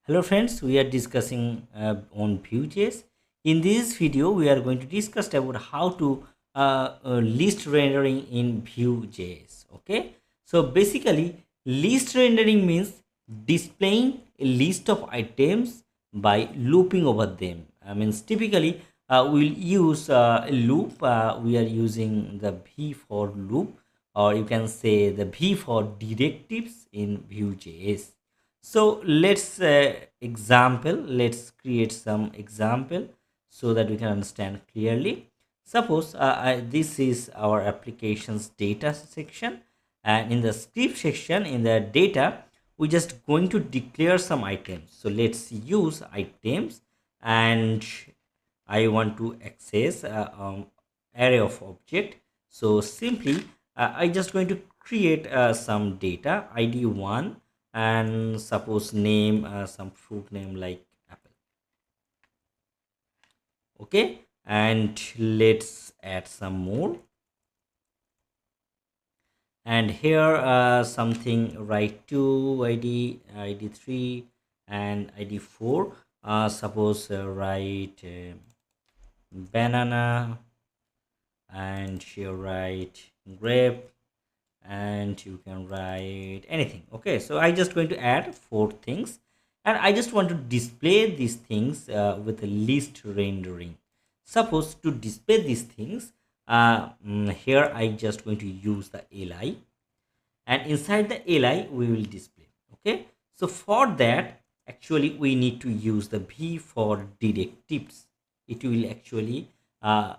Hello friends, we are discussing on Vue.js. In this video, we are going to discuss about how to list rendering in Vue.js. Okay, so basically, list rendering means displaying a list of items by looping over them. I mean, typically, we'll use a loop. We are using the V for loop, or you can say the V for directives in Vue.js. So let's create some example so that we can understand clearly. Suppose this is our applications data section, and in the script section in the data we just going to declare some items. So let's use items, and I want to access array of object. So simply I just going to create some data id1, and suppose name some fruit name like apple. Okay, and let's add some more, and here something write to id3 and id4. Suppose write banana, and here write grape, and you can write anything. Okay, so I just going to add four things, and I just want to display these things with a list rendering. Suppose to display these things, here I just going to use the li, and inside the li we will display. Okay, so for that actually we need to use the v for directives. It will actually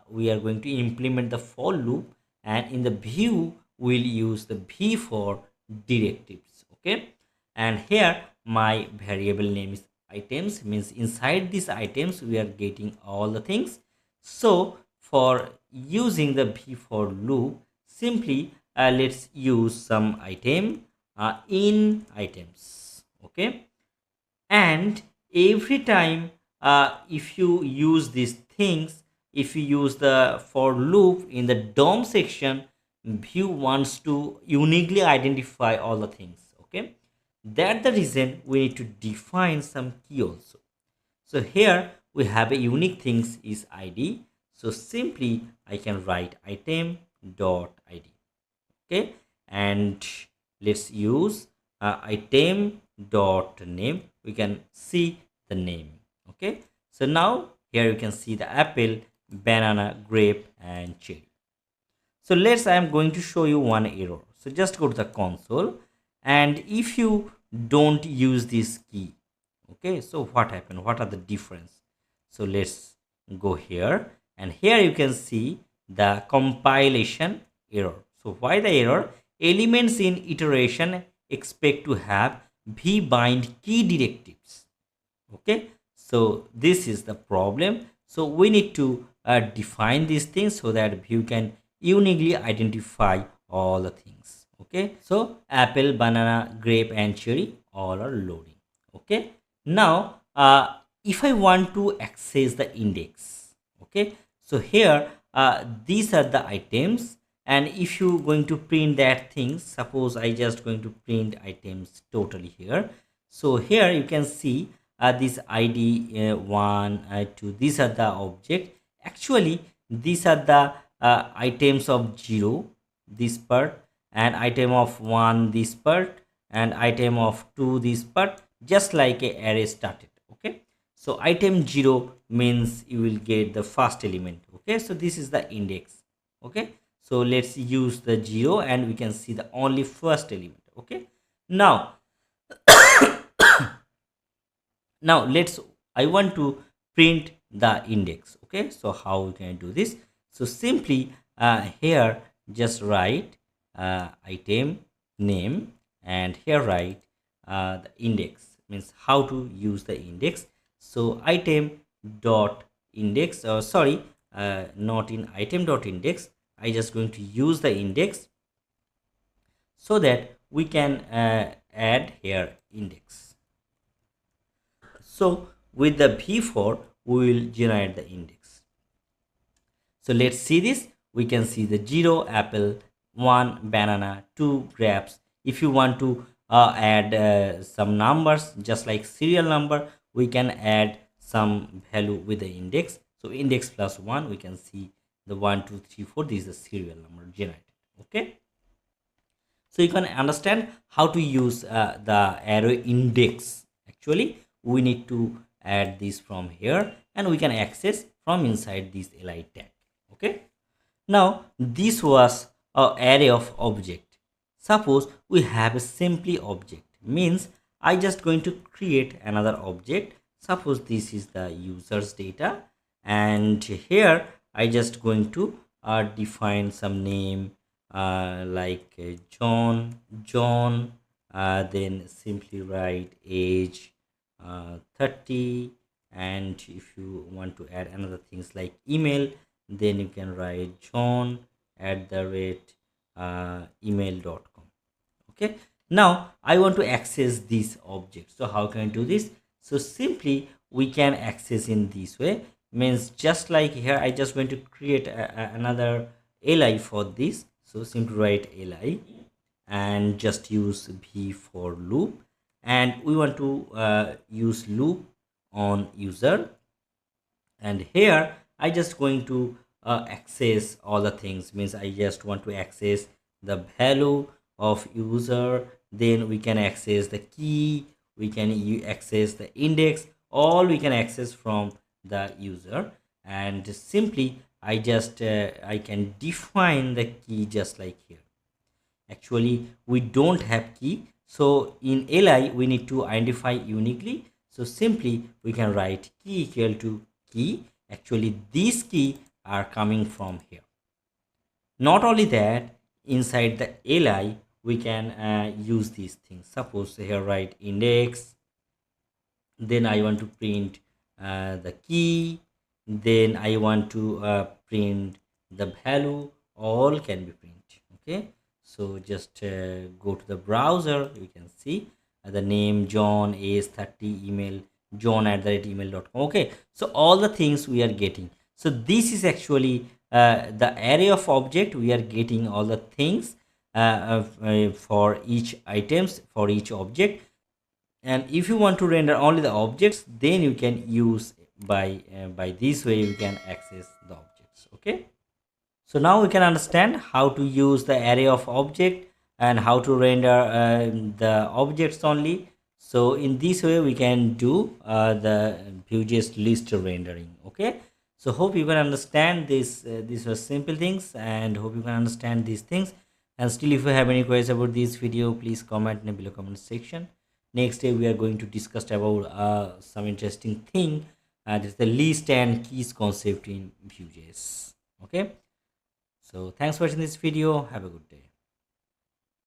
we are going to implement the for loop, and in the view we'll use the v for directives. Okay, and here my variable name is items, means inside these items we are getting all the things. So for using the v for loop, simply let's use some item in items. Okay, and every time if you use these things, if you use the for loop in the dom section, Vue wants to uniquely identify all the things. Okay, that's the reason we need to define some key also. So here we have a unique things is id. So simply I can write item dot id. Okay, and let's use item dot name. We can see the name. Okay, so now here you can see the apple, banana, grape, and cherry. So let's I am going to show you one error. So just go to the console, and if you don't use this key, okay, so what happened, what are the difference? So let's go here, and here you can see the compilation error. So why the error? Elements in iteration expect to have v bind key directives. Okay, so this is the problem. So we need to define these things so that Vue can uniquely identify all the things. Okay, so apple, banana, grape, and cherry all are loading. Okay, now if I want to access the index, okay, so here these are the items, and if you going to print that thing, suppose I just going to print items totally here. So here you can see this id 1 2, these are the object. Actually these are the items of 0, this part, and item of 1, this part, and item of 2, this part, just like a array started. Okay, so item 0 means you will get the first element. Okay, so this is the index. Okay, so let's use the 0, and we can see the only first element. Okay, now let's I want to print the index. Okay, so how we can do this? So simply here just write item name, and here write the index, means how to use the index. So item dot index, or sorry, not in item dot index, I just going to use the index so that we can add here index. So with the v4 we will generate the index. So let's see this. We can see the 0 apple, 1 banana, 2 grapes. If you want to add some numbers, just like serial number. We can add some value with the index. So index plus 1, we can see the 1 2 3 4. This is the serial number generated. Okay, so you can understand how to use the array index. Actually, we need to add this from here, and we can access from inside this li tag. Okay, now this was a array of object. Suppose we have a simply object, means I just going to create another object. Suppose this is the user's data, and here I just going to define some name like John, then simply write age 30, and if you want to add another things like email, then you can write john at the rate email.com. Okay, now I want to access this object. So how can I do this? So simply we can access in this way, means just like here I just going to create another li for this. So simply write li and just use v for loop, and we want to use loop on user, and here I just going to access all the things, means I just want to access the value of user, then we can access the key, we can access the index, all we can access from the user. And simply I can define the key just like here. Actually we don't have key, so in li we need to identify uniquely. So simply we can write key equal to key. Actually these key are coming from here. Not only that, inside the li we can use these things. Suppose here write index, then I want to print the key, then I want to print the value, all can be printed. Okay, so just go to the browser, you can see the name John, age 30, email john at the rate email.com. Okay, so all the things we are getting. So this is actually the array of object. We are getting all the things for each items, for each object. And if you want to render only the objects, then you can use by this way you can access the objects. Okay, so now we can understand how to use the array of object and how to render the objects only. So in this way we can do the Vue.js list rendering. Okay, so hope you can understand this. These were simple things, and hope you can understand these things. And still, if you have any questions about this video, please comment in the below comment section. Next day we are going to discuss about some interesting thing. This is the list and keys concept in Vue.js. Okay, so thanks for watching this video. Have a good day.